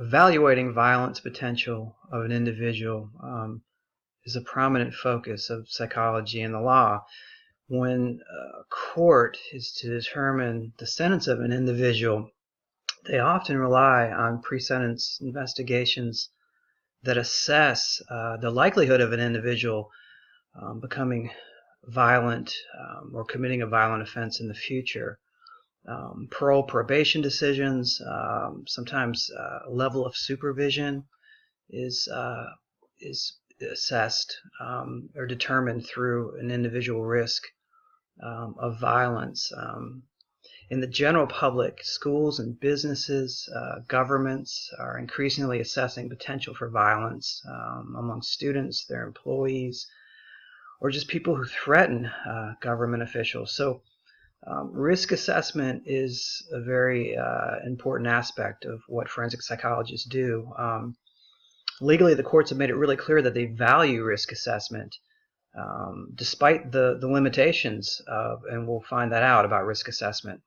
Evaluating violence potential of an individual is a prominent focus of psychology and the law. When a court is to determine the sentence of an individual, they often rely on precedents investigations that assess the likelihood of an individual becoming violent or committing a violent offense in the future. Parole probation decisions, sometimes level of supervision is assessed or determined through an individual risk of violence. In the general public, schools and businesses, governments are increasingly assessing potential for violence among students, their employees, or just people who threaten government officials. So risk assessment is a very important aspect of what forensic psychologists do. Legally, the courts have made it really clear that they value risk assessment, despite the limitations of, and we'll find that out about risk assessment.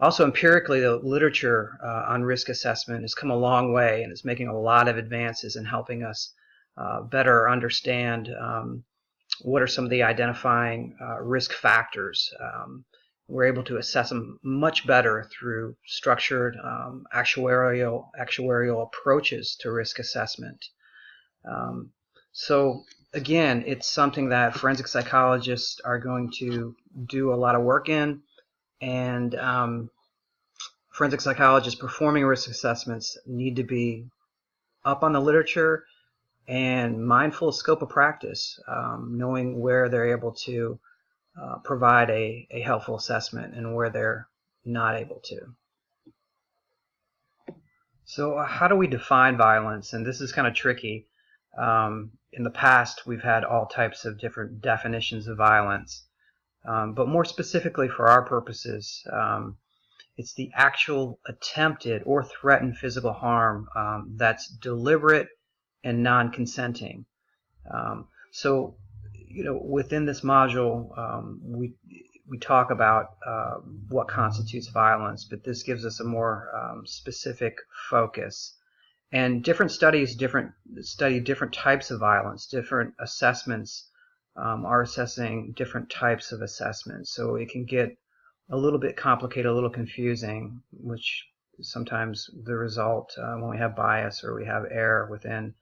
Also, empirically, the literature on risk assessment has come a long way and is making a lot of advances in helping us better understand what are some of the identifying risk factors. We're able to assess them much better through structured actuarial approaches to risk assessment. So again, it's something that forensic psychologists are going to do a lot of work in, and forensic psychologists performing risk assessments need to be up on the literature and mindful of scope of practice, knowing where they're able to provide a helpful assessment and where they're not able to. So how do we define violence? And this is kind of tricky. In the past, we've had all types of different definitions of violence. But more specifically for our purposes, it's the actual attempted or threatened physical harm that's deliberate and non-consenting. So, within this module, we talk about what constitutes violence, but this gives us a more specific focus. And different studies study different types of violence. Different assessments are assessing different types of assessments. So it can get a little bit complicated, a little confusing, which is sometimes the result when we have bias or we have error within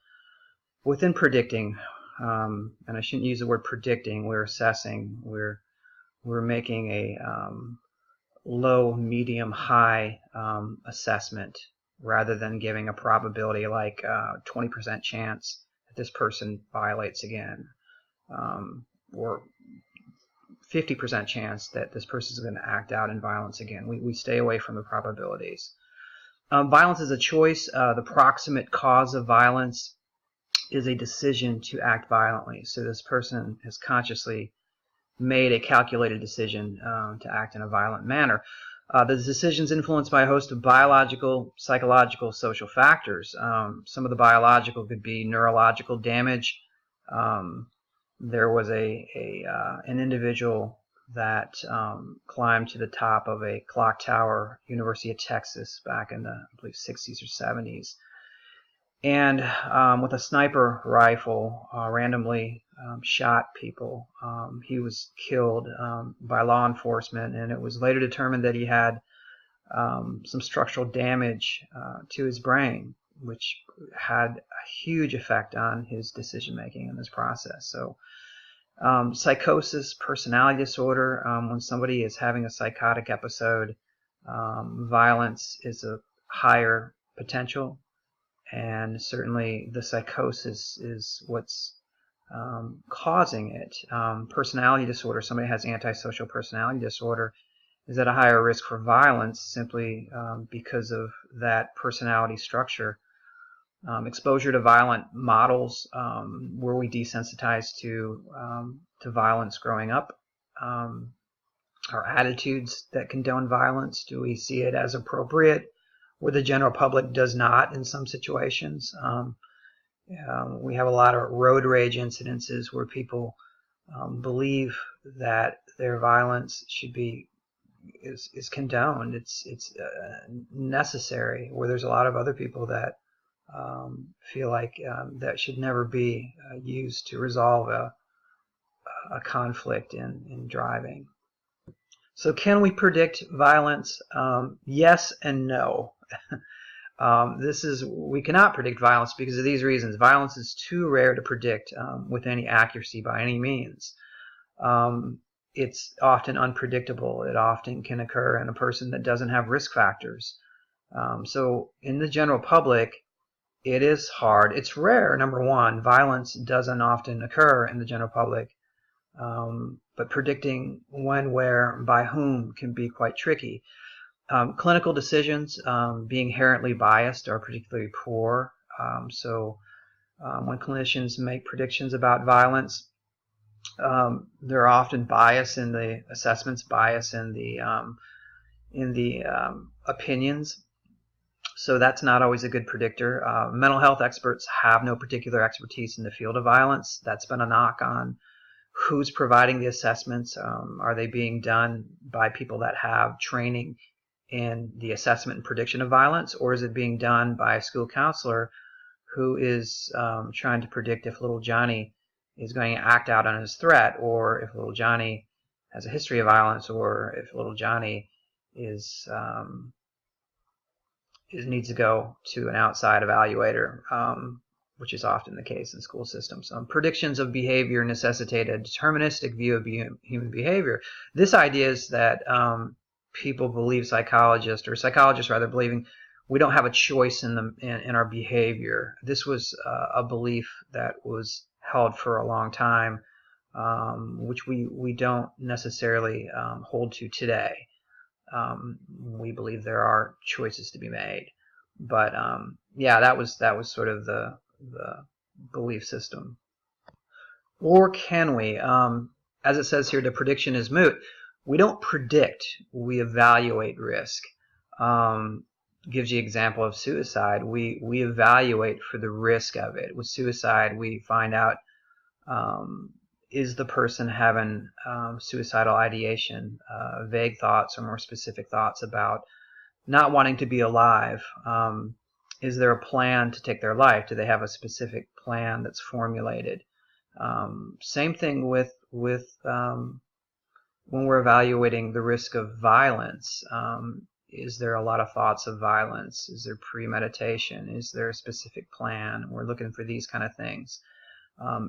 predicting. And I shouldn't use the word predicting. We're assessing. We're making a low, medium, high assessment rather than giving a probability like 20% chance that this person violates again, or 50% chance that this person is going to act out in violence again. We stay away from the probabilities. Violence is a choice. The proximate cause of violence is a decision to act violently. So this person has consciously made a calculated decision to act in a violent manner. The decision is influenced by a host of biological, psychological, social factors. Some of the biological could be neurological damage. There was an individual that climbed to the top of a clock tower, University of Texas, back in the, I believe, 60s or 70s. And with a sniper rifle, randomly shot people. He was killed by law enforcement, and it was later determined that he had some structural damage to his brain, which had a huge effect on his decision-making in this process. So psychosis, personality disorder, when somebody is having a psychotic episode, violence is a higher potential. And certainly the psychosis is what's causing it. Personality disorder, somebody has antisocial personality disorder, is at a higher risk for violence simply because of that personality structure. Exposure to violent models, were we desensitized to violence growing up? Our attitudes that condone violence, do we see it as appropriate, where the general public does not in some situations? We have a lot of road rage incidences where people believe that their violence should be is condoned. It's necessary, where there's a lot of other people that feel like that should never be used to resolve a conflict in driving. So can we predict violence? Yes and no. We cannot predict violence because of these reasons. Violence is too rare to predict with any accuracy by any means. It's often unpredictable. It often can occur in a person that doesn't have risk factors. So in the general public, it is hard. It's rare, number one. Violence doesn't often occur in the general public. But predicting when, where, and by whom can be quite tricky. Clinical decisions, being inherently biased, are particularly poor. When clinicians make predictions about violence, there are often bias in the assessments, bias in the opinions. So that's not always a good predictor. Mental health experts have no particular expertise in the field of violence. That's been a knock on who's providing the assessments. Are they being done by people that have training in the assessment and prediction of violence, or is it being done by a school counselor who is trying to predict if little Johnny is going to act out on his threat, or if little Johnny has a history of violence, or if little Johnny needs to go to an outside evaluator, which is often the case in school systems. Predictions of behavior necessitate a deterministic view of human behavior. This idea is that people believe psychologists rather, believing we don't have a choice in our behavior. This was a belief that was held for a long time, which we don't necessarily hold to today. We believe there are choices to be made, but yeah, that was sort of the belief system. Or can we? As it says here, the prediction is moot. We don't predict, we evaluate risk. Gives you an example of suicide. We evaluate for the risk of it. With suicide, we find out, is the person having suicidal ideation, vague thoughts or more specific thoughts about not wanting to be alive? Is there a plan to take their life? Do they have a specific plan that's formulated? Same thing with when we're evaluating the risk of violence. Is there a lot of thoughts of violence? Is there premeditation? Is there a specific plan? We're looking for these kind of things.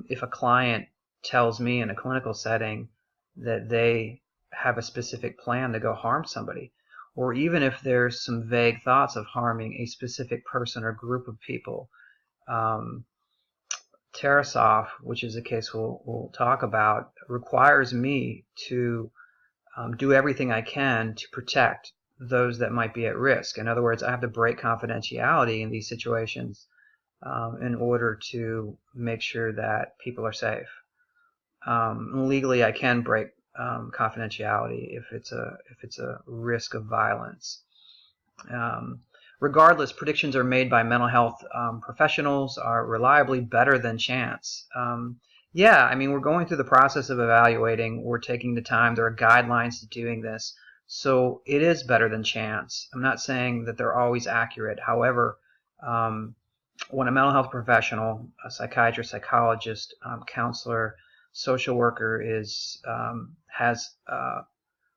If a client tells me in a clinical setting that they have a specific plan to go harm somebody, or even if there's some vague thoughts of harming a specific person or group of people, Tarasov, which is a case we'll talk about, requires me to do everything I can to protect those that might be at risk. In other words, I have to break confidentiality in these situations in order to make sure that people are safe. Legally, I can break confidentiality if it's a risk of violence. Regardless, predictions are made by mental health professionals are reliably better than chance. Yeah, I mean, we're going through the process of evaluating. We're taking the time. There are guidelines to doing this. So it is better than chance. I'm not saying that they're always accurate. However, when a mental health professional, a psychiatrist, psychologist, counselor, social worker has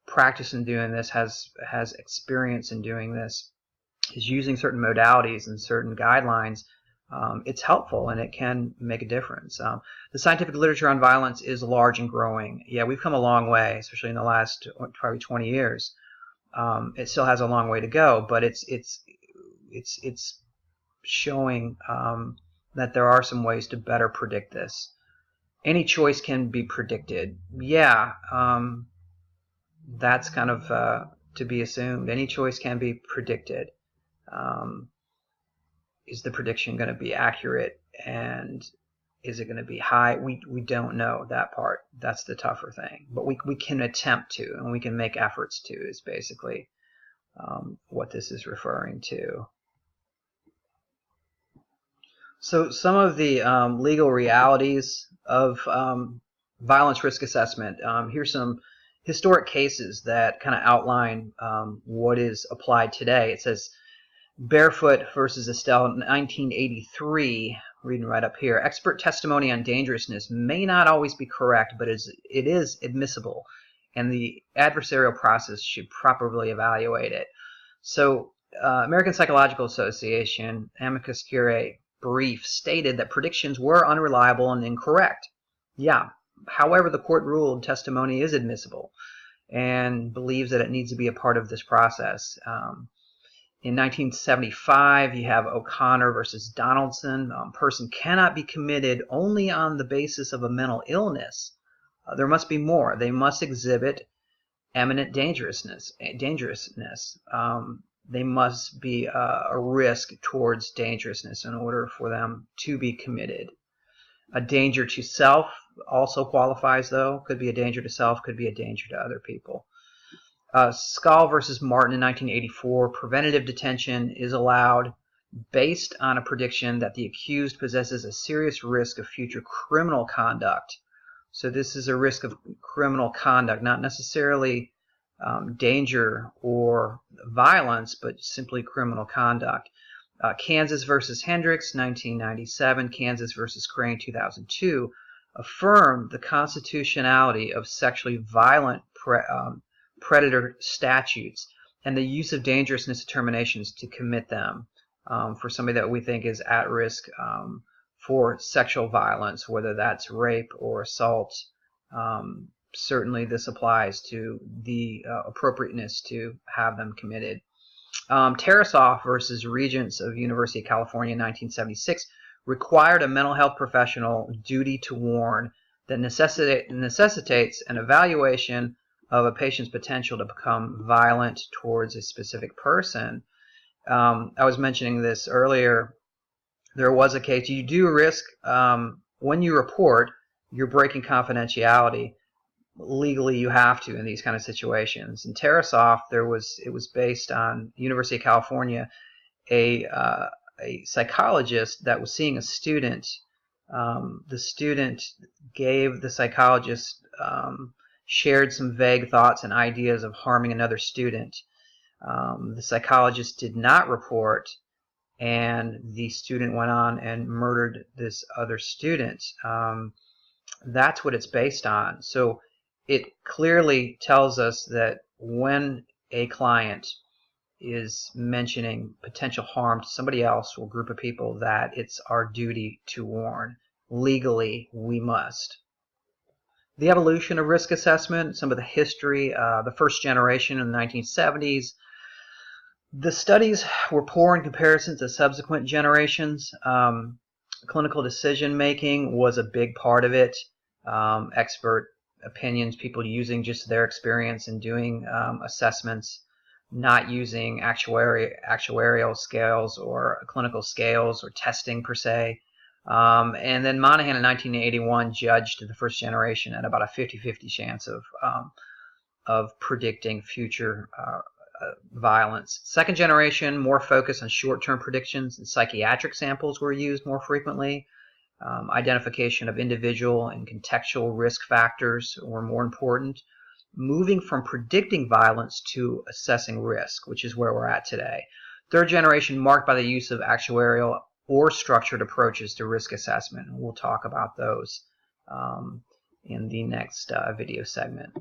practice in doing this, has experience in doing this, is using certain modalities and certain guidelines, it's helpful and it can make a difference. The scientific literature on violence is large and growing. Yeah, we've come a long way, especially in the last probably 20 years. It still has a long way to go, but it's showing that there are some ways to better predict this. Any choice can be predicted. Yeah, that's kind of to be assumed. Any choice can be predicted. Is the prediction going to be accurate, and is it going to be high? We don't know that part. That's the tougher thing. But we can attempt to, and we can make efforts to, is basically what this is referring to. So some of the legal realities of violence risk assessment. Here's some historic cases that kind of outline what is applied today. It says, Barefoot versus Estelle, 1983, reading right up here. Expert testimony on dangerousness may not always be correct, but it is admissible, and the adversarial process should properly evaluate it. So, American Psychological Association, amicus curiae brief, stated that predictions were unreliable and incorrect. Yeah, however, the court ruled testimony is admissible and believes that it needs to be a part of this process. In 1975, you have O'Connor versus Donaldson. A person cannot be committed only on the basis of a mental illness. There must be more. They must exhibit eminent dangerousness. They must be a risk towards dangerousness in order for them to be committed. A danger to self also qualifies, though. Could be a danger to self, could be a danger to other people. Skull versus Martin in 1984, preventative detention is allowed based on a prediction that the accused possesses a serious risk of future criminal conduct. So this is a risk of criminal conduct, not necessarily danger or violence, but simply criminal conduct. Kansas versus Hendricks, 1997, Kansas versus Crane, 2002, affirmed the constitutionality of sexually violent predator statutes and the use of dangerousness determinations to commit them for somebody that we think is at risk for sexual violence, whether that's rape or assault. Certainly this applies to the appropriateness to have them committed. Tarasoff versus Regents of University of California in 1976 required a mental health professional duty to warn that necessitates an evaluation of a patient's potential to become violent towards a specific person. I was mentioning this earlier. There was a case. You do risk, when you report, you're breaking confidentiality. Legally, you have to in these kind of situations. In Tarasoff, it was based on University of California, a psychologist that was seeing a student. The student gave the psychologist shared some vague thoughts and ideas of harming another student. The psychologist did not report, and the student went on and murdered this other student. That's what it's based on. So it clearly tells us that when a client is mentioning potential harm to somebody else or group of people, that it's our duty to warn. Legally, we must. The evolution of risk assessment, some of the history, the first generation in the 1970s. The studies were poor in comparison to subsequent generations. Clinical decision making was a big part of it. Expert opinions, people using just their experience in doing assessments, not using actuarial scales or clinical scales or testing per se. And then Monahan in 1981 judged the first generation at about a 50-50 chance of predicting future violence. Second generation, more focus on short-term predictions, and psychiatric samples were used more frequently. Identification of individual and contextual risk factors were more important. Moving from predicting violence to assessing risk, which is where we're at today. Third generation marked by the use of actuarial or structured approaches to risk assessment. We'll talk about those in the next video segment.